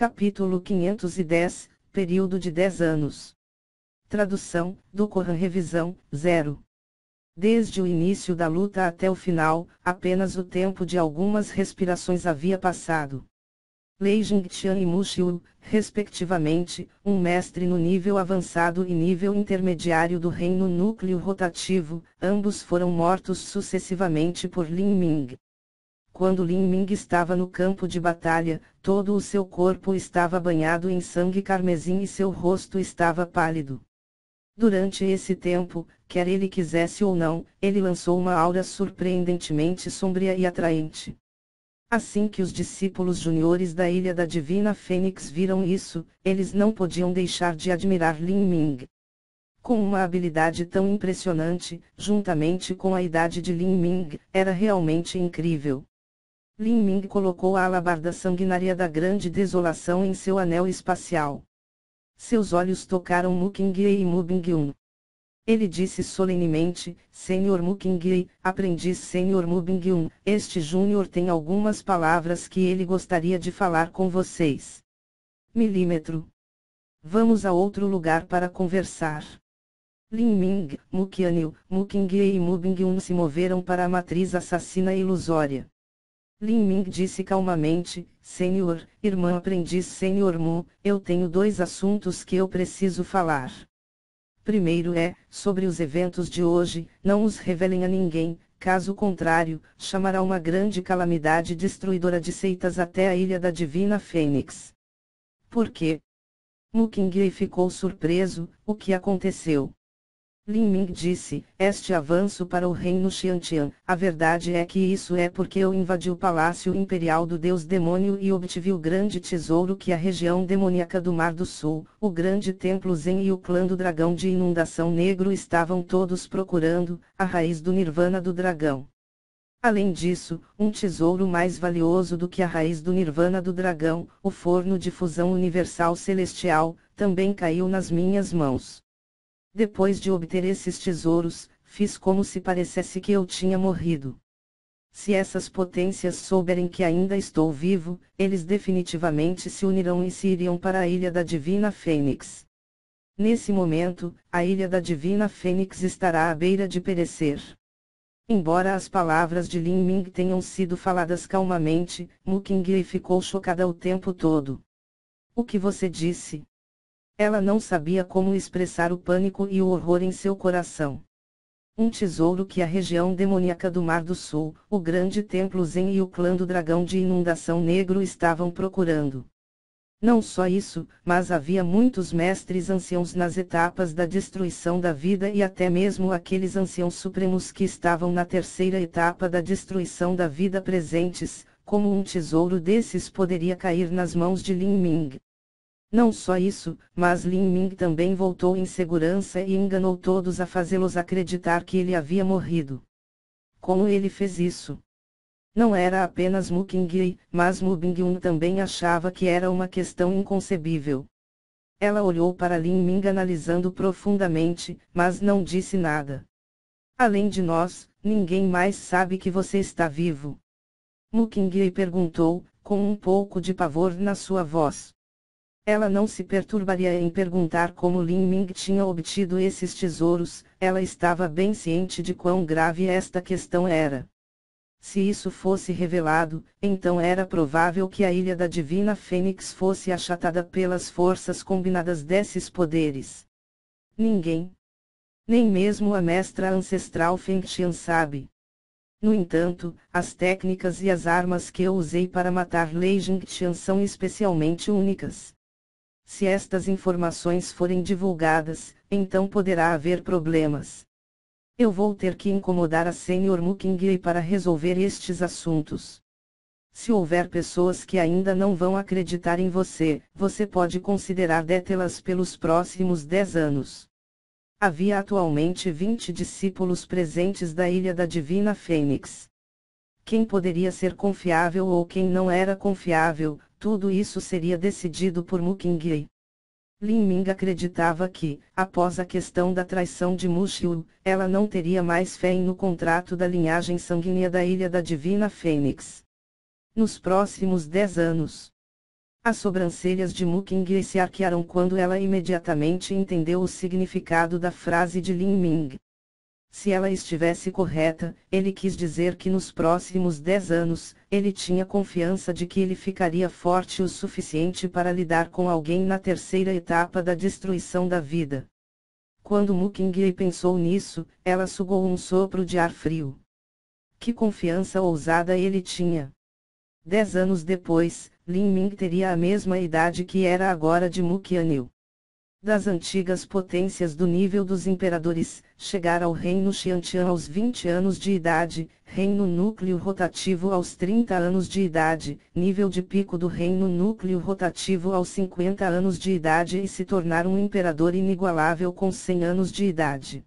Capítulo 510, período de 10 anos. Tradução, do Corão Revisão, 0. Desde o início da luta até o final, apenas o tempo de algumas respirações havia passado. Lei Jingtian e Mu Xiu, respectivamente, um mestre no nível avançado e nível intermediário do reino núcleo rotativo, ambos foram mortos sucessivamente por Lin Ming. Quando Lin Ming estava no campo de batalha, todo o seu corpo estava banhado em sangue carmesim e seu rosto estava pálido. Durante esse tempo, quer ele quisesse ou não, ele lançou uma aura surpreendentemente sombria e atraente. Assim que os discípulos juniores da Ilha da Divina Fênix viram isso, eles não podiam deixar de admirar Lin Ming. Com uma habilidade tão impressionante, juntamente com a idade de Lin Ming, era realmente incrível. Lin Ming colocou a alabarda sanguinária da Grande Desolação em seu anel espacial. Seus olhos tocaram Mu Qingye e Mu Bingyun. Ele disse solenemente: Senhor Mu Qingye, aprendiz Senhor Mu Bingyun, este júnior tem algumas palavras que ele gostaria de falar com vocês. Milímetro. Vamos a outro lugar para conversar. Lin Ming, Mu Qianyu, Mu Qingye e Mu Bingyun se moveram para a matriz assassina ilusória. Lin Ming disse calmamente: Senhor, irmã aprendiz Senhor Mu, eu tenho dois assuntos que eu preciso falar. Primeiro é, sobre os eventos de hoje, não os revelem a ninguém, caso contrário, chamará uma grande calamidade destruidora de seitas até a Ilha da Divina Fênix. Por quê? Mu Qingye ficou surpreso: o que aconteceu? Lin Ming disse: este avanço para o reino Xiantian, a verdade é que isso é porque eu invadi o palácio imperial do deus demônio e obtive o grande tesouro que a região demoníaca do Mar do Sul, o grande templo Zen e o clã do dragão de inundação negro estavam todos procurando, a raiz do nirvana do dragão. Além disso, um tesouro mais valioso do que a raiz do nirvana do dragão, o forno de fusão universal celestial, também caiu nas minhas mãos. Depois de obter esses tesouros, fiz como se parecesse que eu tinha morrido. Se essas potências souberem que ainda estou vivo, eles definitivamente se unirão e se iriam para a Ilha da Divina Fênix. Nesse momento, a Ilha da Divina Fênix estará à beira de perecer. Embora as palavras de Lin Ming tenham sido faladas calmamente, Mu Qingye ficou chocada o tempo todo. O que você disse? Ela não sabia como expressar o pânico e o horror em seu coração. Um tesouro que a região demoníaca do Mar do Sul, o grande templo Zen e o clã do dragão de inundação negro estavam procurando. Não só isso, mas havia muitos mestres anciãos nas etapas da destruição da vida e até mesmo aqueles anciãos supremos que estavam na terceira etapa da destruição da vida presentes, como um tesouro desses poderia cair nas mãos de Lin Ming. Não só isso, mas Lin Ming também voltou em segurança e enganou todos a fazê-los acreditar que ele havia morrido. Como ele fez isso? Não era apenas Mu Qingye, mas Mu Bingyun também achava que era uma questão inconcebível. Ela olhou para Lin Ming analisando profundamente, mas não disse nada. Além de nós, ninguém mais sabe que você está vivo. Mu Qingye perguntou, com um pouco de pavor na sua voz. Ela não se perturbaria em perguntar como Lin Ming tinha obtido esses tesouros, ela estava bem ciente de quão grave esta questão era. Se isso fosse revelado, então era provável que a Ilha da Divina Fênix fosse achatada pelas forças combinadas desses poderes. Ninguém. Nem mesmo a mestra ancestral Feng Xian sabe. No entanto, as técnicas e as armas que eu usei para matar Lei Jingtian são especialmente únicas. Se estas informações forem divulgadas, então poderá haver problemas. Eu vou ter que incomodar a Senhor Mu Qingye para resolver estes assuntos. Se houver pessoas que ainda não vão acreditar em você, você pode considerar detê-las pelos próximos 10 anos. Havia atualmente 20 discípulos presentes da Ilha da Divina Fênix. Quem poderia ser confiável ou quem não era confiável, tudo isso seria decidido por Mu Qingye. Lin Ming acreditava que, após a questão da traição de Mu Xiu, ela não teria mais fé no contrato da linhagem sanguínea da Ilha da Divina Fênix. Nos próximos 10 anos. As sobrancelhas de Mu Qingyi se arquearam quando ela imediatamente entendeu o significado da frase de Lin Ming. Se ela estivesse correta, ele quis dizer que nos próximos 10 anos, ele tinha confiança de que ele ficaria forte o suficiente para lidar com alguém na terceira etapa da destruição da vida. Quando Mu Qingyi pensou nisso, ela sugou um sopro de ar frio. Que confiança ousada ele tinha! 10 anos depois, Lin Ming teria a mesma idade que era agora de Mu Qianyu. Das antigas potências do nível dos imperadores, chegar ao reino Xiantian aos 20 anos de idade, reino núcleo rotativo aos 30 anos de idade, nível de pico do reino núcleo rotativo aos 50 anos de idade e se tornar um imperador inigualável com 100 anos de idade.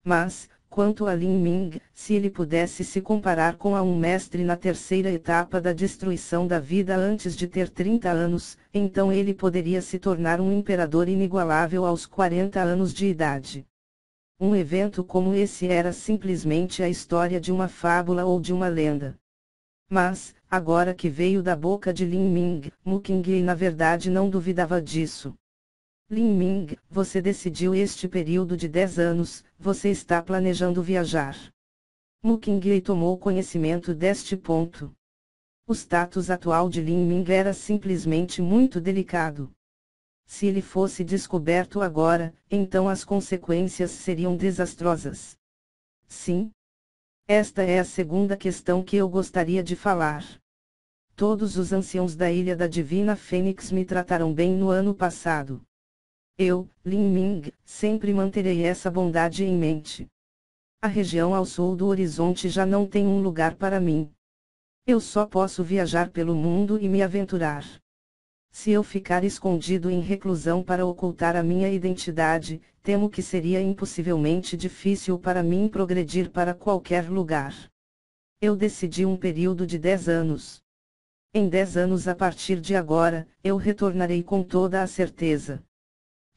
Mas, quanto a Lin Ming, se ele pudesse se comparar com um mestre na terceira etapa da destruição da vida antes de ter 30 anos, então ele poderia se tornar um imperador inigualável aos 40 anos de idade. Um evento como esse era simplesmente a história de uma fábula ou de uma lenda. Mas, agora que veio da boca de Lin Ming, Mu Qingyi na verdade não duvidava disso. Lin Ming, você decidiu este período de 10 anos, você está planejando viajar. Mu Qingyi tomou conhecimento deste ponto. O status atual de Lin Ming era simplesmente muito delicado. Se ele fosse descoberto agora, então as consequências seriam desastrosas. Sim. Esta é a segunda questão que eu gostaria de falar. Todos os anciãos da Ilha da Divina Fênix me trataram bem no ano passado. Eu, Lin Ming, sempre manterei essa bondade em mente. A região ao sul do horizonte já não tem um lugar para mim. Eu só posso viajar pelo mundo e me aventurar. Se eu ficar escondido em reclusão para ocultar a minha identidade, temo que seria impossivelmente difícil para mim progredir para qualquer lugar. Eu decidi um período de 10 anos. Em 10 anos a partir de agora, eu retornarei com toda a certeza.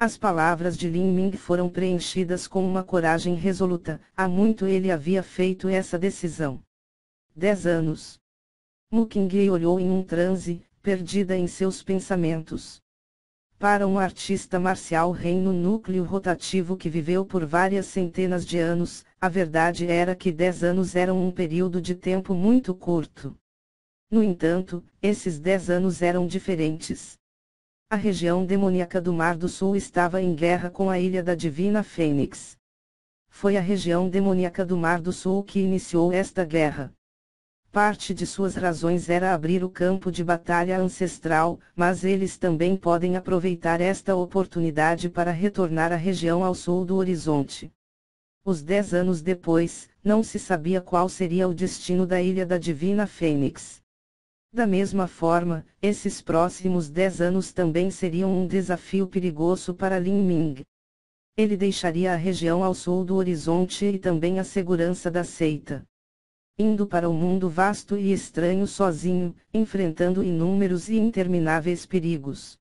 As palavras de Lin Ming foram preenchidas com uma coragem resoluta, há muito ele havia feito essa decisão. 10 anos. Mu Qingyi olhou em um transe, perdida em seus pensamentos. Para um artista marcial reino núcleo rotativo que viveu por várias centenas de anos, a verdade era que 10 anos eram um período de tempo muito curto. No entanto, esses 10 anos eram diferentes. A região demoníaca do Mar do Sul estava em guerra com a Ilha da Divina Fênix. Foi a região demoníaca do Mar do Sul que iniciou esta guerra. Parte de suas razões era abrir o campo de batalha ancestral, mas eles também podem aproveitar esta oportunidade para retornar à região ao sul do horizonte. Os 10 anos depois, não se sabia qual seria o destino da Ilha da Divina Fênix. Da mesma forma, esses próximos 10 anos também seriam um desafio perigoso para Lin Ming. Ele deixaria a região ao sul do horizonte e também a segurança da seita. Indo para o mundo vasto e estranho sozinho, enfrentando inúmeros e intermináveis perigos.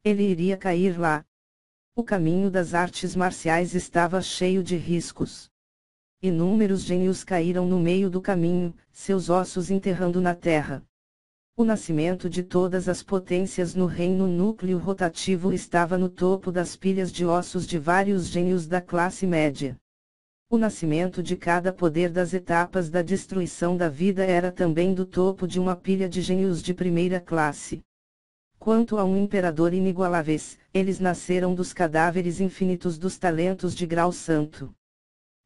Ele iria cair lá. O caminho das artes marciais estava cheio de riscos. Inúmeros gênios caíram no meio do caminho, seus ossos enterrando na terra. O nascimento de todas as potências no reino núcleo rotativo estava no topo das pilhas de ossos de vários gênios da classe média. O nascimento de cada poder das etapas da destruição da vida era também do topo de uma pilha de gênios de primeira classe. Quanto a um imperador inigualáveis, eles nasceram dos cadáveres infinitos dos talentos de grau santo.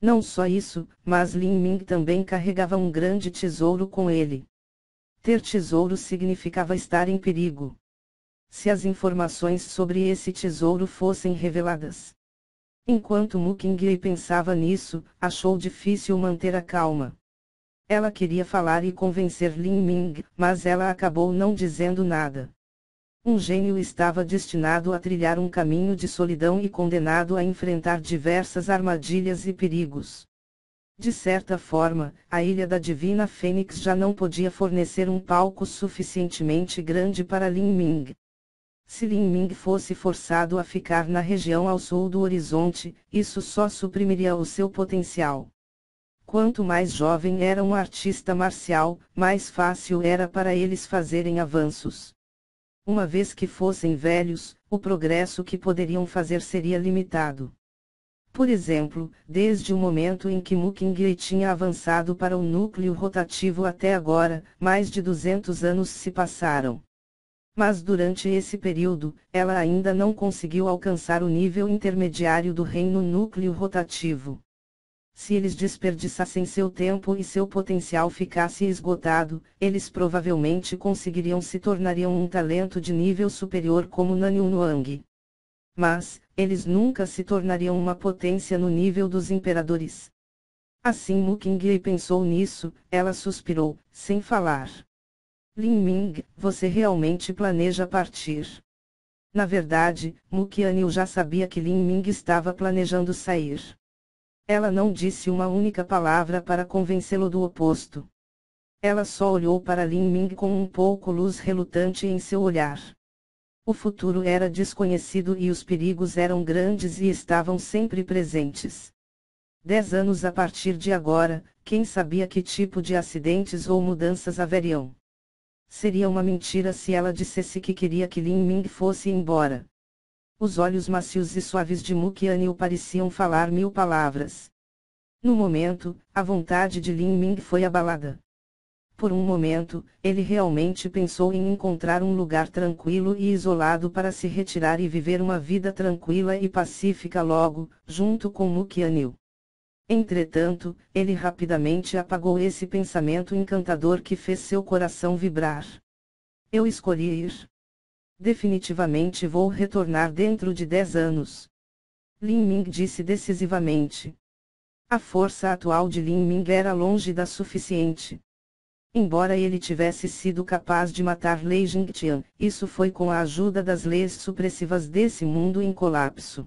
Não só isso, mas Lin Ming também carregava um grande tesouro com ele. Ter tesouro significava estar em perigo. Se as informações sobre esse tesouro fossem reveladas. Enquanto Mu Qingyi pensava nisso, achou difícil manter a calma. Ela queria falar e convencer Lin Ming, mas ela acabou não dizendo nada. Um gênio estava destinado a trilhar um caminho de solidão e condenado a enfrentar diversas armadilhas e perigos. De certa forma, a Ilha da Divina Fênix já não podia fornecer um palco suficientemente grande para Lin Ming. Se Lin Ming fosse forçado a ficar na região ao sul do horizonte, isso só suprimiria o seu potencial. Quanto mais jovem era um artista marcial, mais fácil era para eles fazerem avanços. Uma vez que fossem velhos, o progresso que poderiam fazer seria limitado. Por exemplo, desde o momento em que Mukingei tinha avançado para o núcleo rotativo até agora, mais de 200 anos se passaram. Mas durante esse período, ela ainda não conseguiu alcançar o nível intermediário do reino núcleo rotativo. Se eles desperdiçassem seu tempo e seu potencial ficasse esgotado, eles provavelmente conseguiriam se tornariam um talento de nível superior como Nanyun Wang. Mas, eles nunca se tornariam uma potência no nível dos imperadores. Assim Mukingei pensou nisso, ela suspirou, sem falar. Lin Ming, você realmente planeja partir? Na verdade, Muqianil já sabia que Lin Ming estava planejando sair. Ela não disse uma única palavra para convencê-lo do oposto. Ela só olhou para Lin Ming com um pouco luz relutante em seu olhar. O futuro era desconhecido e os perigos eram grandes e estavam sempre presentes. 10 anos a partir de agora, quem sabia que tipo de acidentes ou mudanças haveriam? Seria uma mentira se ela dissesse que queria que Lin Ming fosse embora. Os olhos macios e suaves de Muqianil pareciam falar 1000 palavras. No momento, a vontade de Lin Ming foi abalada. Por um momento, ele realmente pensou em encontrar um lugar tranquilo e isolado para se retirar e viver uma vida tranquila e pacífica logo, junto com Muqianil. Entretanto, ele rapidamente apagou esse pensamento encantador que fez seu coração vibrar. Eu escolhi ir. Definitivamente vou retornar dentro de 10 anos. Lin Ming disse decisivamente. A força atual de Lin Ming era longe da suficiente. Embora ele tivesse sido capaz de matar Lei Jingtian, isso foi com a ajuda das leis supressivas desse mundo em colapso.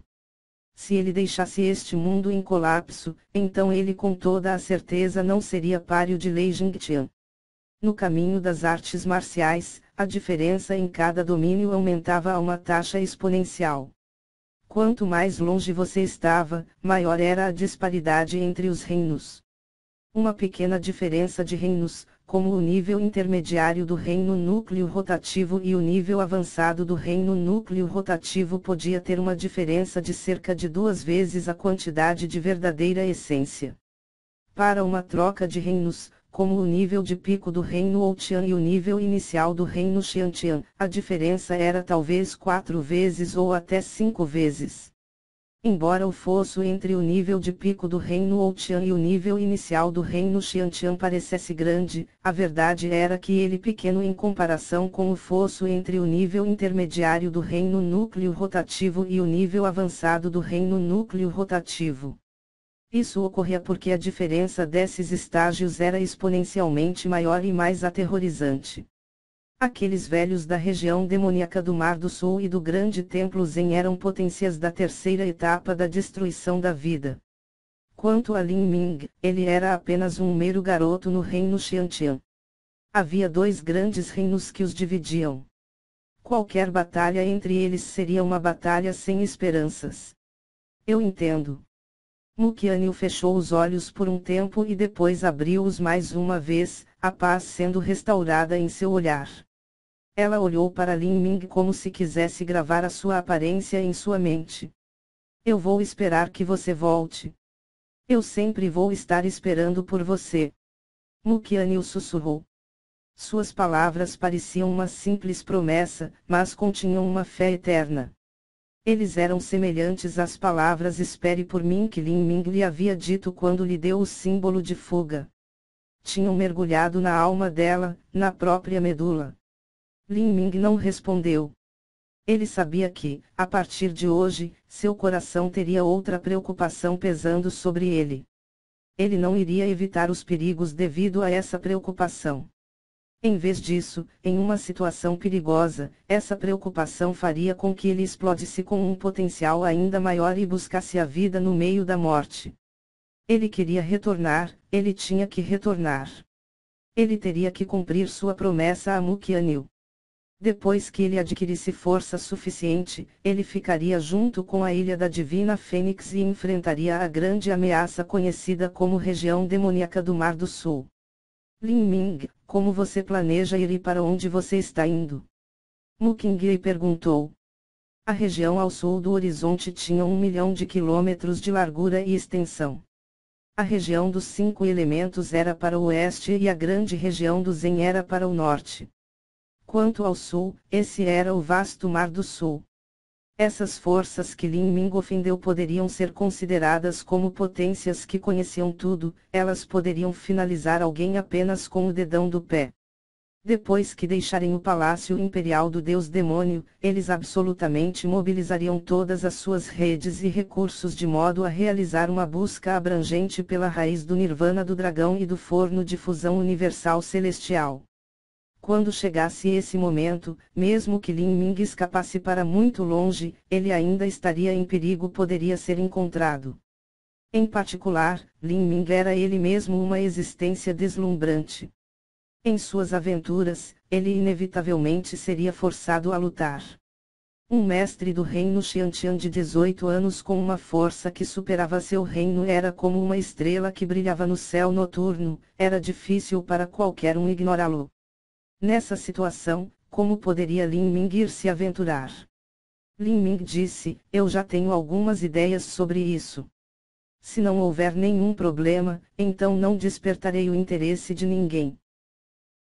Se ele deixasse este mundo em colapso, então ele com toda a certeza não seria páreo de Lei Jingtian. No caminho das artes marciais, a diferença em cada domínio aumentava a uma taxa exponencial. Quanto mais longe você estava, maior era a disparidade entre os reinos. Uma pequena diferença de reinos, como o nível intermediário do reino núcleo rotativo e o nível avançado do reino núcleo rotativo podia ter uma diferença de cerca de 2 vezes a quantidade de verdadeira essência. Para uma troca de reinos, como o nível de pico do reino Outian e o nível inicial do reino Xiantian, a diferença era talvez 4 vezes ou até 5 vezes. Embora o fosso entre o nível de pico do reino Outian e o nível inicial do reino Xiantian parecesse grande, a verdade era que ele pequeno em comparação com o fosso entre o nível intermediário do reino núcleo rotativo e o nível avançado do reino núcleo rotativo. Isso ocorria porque a diferença desses estágios era exponencialmente maior e mais aterrorizante. Aqueles velhos da região demoníaca do Mar do Sul e do Grande Templo Zen eram potências da terceira etapa da destruição da vida. Quanto a Lin Ming, ele era apenas um mero garoto no reino Xiantian. Havia 2 grandes reinos que os dividiam. Qualquer batalha entre eles seria uma batalha sem esperanças. Eu entendo. Muqianil fechou os olhos por um tempo e depois abriu-os mais uma vez, a paz sendo restaurada em seu olhar. Ela olhou para Lin Ming como se quisesse gravar a sua aparência em sua mente. Eu vou esperar que você volte. Eu sempre vou estar esperando por você. Muqianil sussurrou. Suas palavras pareciam uma simples promessa, mas continham uma fé eterna. Eles eram semelhantes às palavras "espere por mim" que Lin Ming lhe havia dito quando lhe deu o símbolo de fuga. Tinham mergulhado na alma dela, na própria medula. Lin Ming não respondeu. Ele sabia que, a partir de hoje, seu coração teria outra preocupação pesando sobre ele. Ele não iria evitar os perigos devido a essa preocupação. Em vez disso, em uma situação perigosa, essa preocupação faria com que ele explodisse com um potencial ainda maior e buscasse a vida no meio da morte. Ele queria retornar, ele tinha que retornar. Ele teria que cumprir sua promessa a Muqianil. Depois que ele adquirisse força suficiente, ele ficaria junto com a Ilha da Divina Fênix e enfrentaria a grande ameaça conhecida como região demoníaca do Mar do Sul. Lin Ming, como você planeja ir e para onde você está indo? Mu Qingyue perguntou. A região ao sul do horizonte tinha 1 milhão de quilômetros de largura e extensão. A região dos 5 elementos era para o oeste e a grande região do Zen era para o norte. Quanto ao sul, esse era o vasto Mar do Sul. Essas forças que Lin Ming ofendeu poderiam ser consideradas como potências que conheciam tudo, elas poderiam finalizar alguém apenas com o dedão do pé. Depois que deixarem o palácio imperial do deus demônio, eles absolutamente mobilizariam todas as suas redes e recursos de modo a realizar uma busca abrangente pela raiz do nirvana do dragão e do forno de fusão universal celestial. Quando chegasse esse momento, mesmo que Lin Ming escapasse para muito longe, ele ainda estaria em perigo, poderia ser encontrado. Em particular, Lin Ming era ele mesmo uma existência deslumbrante. Em suas aventuras, ele inevitavelmente seria forçado a lutar. Um mestre do reino Xiantian de 18 anos com uma força que superava seu reino era como uma estrela que brilhava no céu noturno, era difícil para qualquer um ignorá-lo. Nessa situação, como poderia Lin Ming ir se aventurar? Lin Ming disse, eu já tenho algumas ideias sobre isso. Se não houver nenhum problema, então não despertarei o interesse de ninguém.